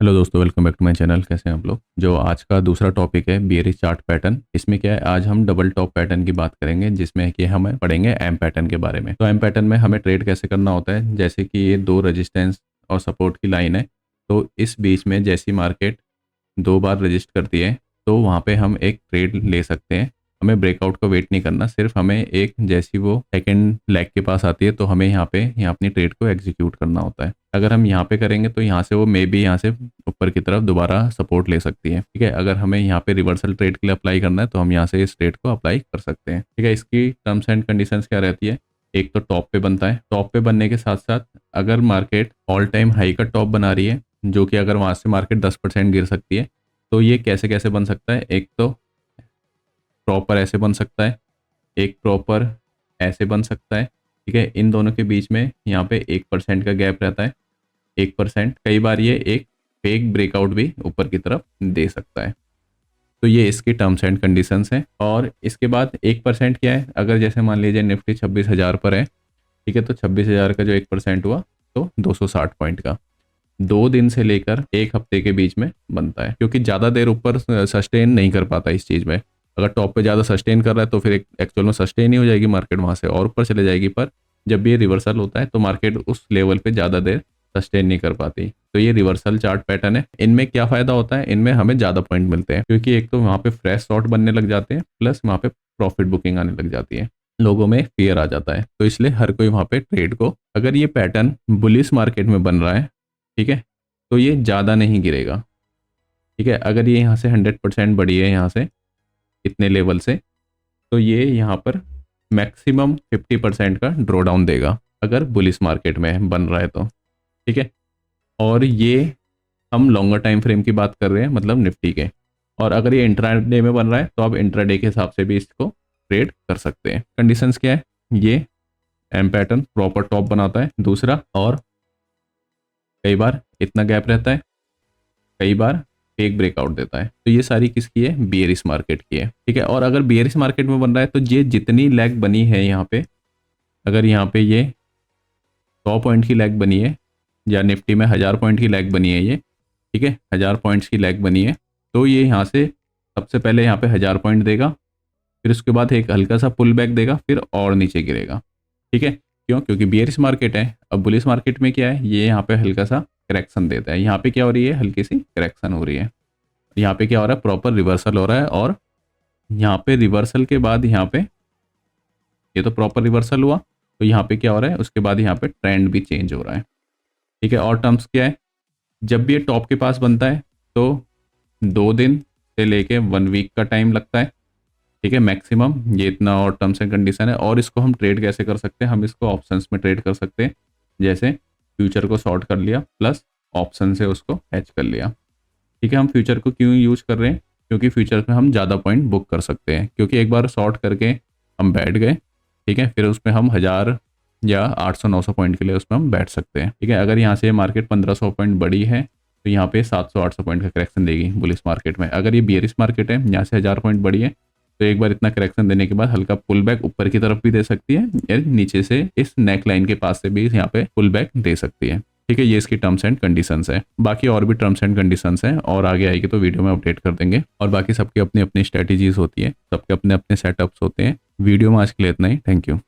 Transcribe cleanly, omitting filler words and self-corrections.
Hello दोस्तों, welcome back to my channel. कैसे हैं आप लोग। जो आज का दूसरा टॉपिक है बियरिश चार्ट पैटर्न। इसमें क्या है, आज हम डबल टॉप पैटर्न की बात करेंगे, जिसमें कि हमें पढ़ेंगे एम पैटर्न के बारे में। तो एम पैटर्न में हमें ट्रेड कैसे करना होता है, जैसे कि ये दो रेजिस्टेंस और सपोर्ट की लाइन है। तो इस बीच में जैसी मार्केट दो बार रजिस्ट करती है तो वहाँ पे हम एक ट्रेड ले सकते हैं। हमें ब्रेकआउट को वेट नहीं करना, सिर्फ हमें एक जैसी वो सेकेंड लेग के पास आती है तो हमें यहाँ अपनी ट्रेड को एग्जीक्यूट करना होता है। अगर हम यहाँ पे करेंगे तो यहाँ से वो मे बी यहाँ से ऊपर की तरफ दोबारा सपोर्ट ले सकती है। ठीक है, अगर हमें यहाँ पे रिवर्सल ट्रेड के लिए अप्लाई करना है तो हम यहाँ से इस ट्रेड को अप्लाई कर सकते हैं। ठीक है, इसकी टर्म्स एंड कंडीशंस क्या रहती है। एक तो टॉप पे बनता है, टॉप पे बनने के साथ साथ अगर मार्केट ऑल टाइम हाई का टॉप बना रही है, जो कि अगर वहाँ से मार्केट 10% गिर सकती है, तो ये कैसे कैसे बन सकता है। एक तो प्रॉपर ऐसे बन सकता है, एक प्रॉपर ऐसे बन सकता है। ठीक है, इन दोनों के बीच में यहाँ पे 1% का गैप रहता है। 1%, कई बार ये एक फेक ब्रेकआउट भी ऊपर की तरफ दे सकता है। तो ये इसकी टर्म्स एंड कंडीशंस हैं। और इसके बाद 1% क्या है, अगर जैसे मान लीजिए निफ्टी 26,000 पर है, ठीक है, तो 26,000 का जो 1% हुआ तो 260 पॉइंट का 2 दिन से लेकर एक हफ्ते के बीच में बनता है। क्योंकि ज़्यादा देर ऊपर सस्टेन नहीं कर पाता इस चीज़ में। अगर टॉप पे ज़्यादा सस्टेन कर रहा है तो फिर एक्चुअल में सस्टेन ही हो जाएगी मार्केट, वहाँ से और ऊपर चले जाएगी। पर जब भी ये रिवर्सल होता है तो मार्केट उस लेवल पे ज़्यादा देर सस्टेन नहीं कर पाती। तो ये रिवर्सल चार्ट पैटर्न है। इनमें क्या फ़ायदा होता है, इनमें हमें ज़्यादा पॉइंट मिलते हैं, क्योंकि एक तो वहाँ पे फ्रेश शॉर्ट बनने लग जाते हैं, प्लस वहाँ पे प्रॉफिट बुकिंग आने लग जाती है, लोगों में फियर आ जाता है। तो इसलिए हर कोई वहाँ पे ट्रेड को, अगर ये पैटर्न बुलिश मार्केट में बन रहा है, ठीक है, तो ये ज़्यादा नहीं गिरेगा। ठीक है, अगर ये यहाँ से 100% बढ़ी है, यहाँ से इतने लेवल से, तो ये यहाँ पर मैक्सिमम 50% का ड्रॉ डाउन देगा, अगर बुलिश मार्केट में बन रहा है तो। ठीक है, और ये हम लॉन्गर टाइम फ्रेम की बात कर रहे हैं, मतलब निफ्टी के। और अगर ये इंट्राडे में बन रहा है तो आप इंट्राडे के हिसाब से भी इसको ट्रेड कर सकते हैं। कंडीशंस क्या है, ये एम पैटर्न प्रॉपर टॉप बनाता है, दूसरा, और कई बार इतना गैप रहता है, कई बार फेक ब्रेकआउट देता है। तो ये सारी किसकी है, बियरिश मार्केट की है। ठीक है, और अगर बियरिश मार्केट में बन रहा है तो ये जितनी लैग बनी है यहाँ पे, अगर यहाँ पे ये 100 पॉइंट की लैग बनी है, या निफ्टी में 1000 पॉइंट की लैग बनी है ये, ठीक है, 1000 पॉइंट्स की लैग बनी है, तो ये यहाँ से सबसे पहले यहाँ पे 1000 पॉइंट देगा, फिर उसके बाद एक हल्का सा पुल बैक देगा, फिर और नीचे गिरेगा। ठीक है, क्यों, क्योंकि बियरिश मार्केट है। अब बुलिश मार्केट में क्या है, ये यहाँ पे हल्का सा करेक्शन देता है। यहाँ पे क्या हो रही है, हल्की सी करेक्शन हो रही है। यहाँ पे क्या हो रहा है, प्रॉपर रिवर्सल हो रहा है। और यहाँ पे रिवर्सल के बाद यहाँ पे ये तो प्रॉपर रिवर्सल हुआ, तो यहाँ पे क्या हो रहा है, उसके बाद यहाँ पे ट्रेंड भी चेंज हो रहा है। ठीक है, और टर्म्स क्या है, जब भी ये टॉप के पास बनता है तो 2 दिन से लेके 1 वीक का टाइम लगता है। ठीक है, मैक्सिमम ये इतना, और टर्म्स एंड कंडीशन है। और इसको हम ट्रेड कैसे कर सकते हैं, हम इसको ऑप्शंस में ट्रेड कर सकते हैं। जैसे फ्यूचर को शॉर्ट कर लिया, प्लस ऑप्शन से उसको हैच कर लिया। ठीक है, हम फ्यूचर को क्यों यूज कर रहे हैं, क्योंकि फ्यूचर में हम ज़्यादा पॉइंट बुक कर सकते हैं। क्योंकि एक बार शॉर्ट करके हम बैठ गए, ठीक है, फिर उसमें हम 1000 या 800-900 पॉइंट के लिए उसमें हम बैठ सकते हैं। ठीक है, अगर यहाँ से मार्केट 1500 पॉइंट बड़ी है तो यहाँ पे 700-800 पॉइंट का करेक्शन देगी बुलिश मार्केट में। अगर ये बियरिश मार्केट है, यहाँ से 1000 पॉइंट बड़ी है, तो एक बार इतना करेक्शन देने के बाद हल्का पुल बैक ऊपर की तरफ भी दे सकती है, या नीचे से इस नेक लाइन के पास से भी यहाँ पे पुल बैक दे सकती है। ठीक है, ये इसकी टर्म्स एंड कंडीशंस है। बाकी और भी टर्म्स एंड कंडीशंस हैं, और आगे आएगी तो वीडियो में अपडेट कर देंगे। और बाकी सबकी अपनी अपनी स्ट्रेटेजीज होती है, सबके अपने अपने सेटअप्स होते हैं। वीडियो में आज के लिए इतना ही। Thank you.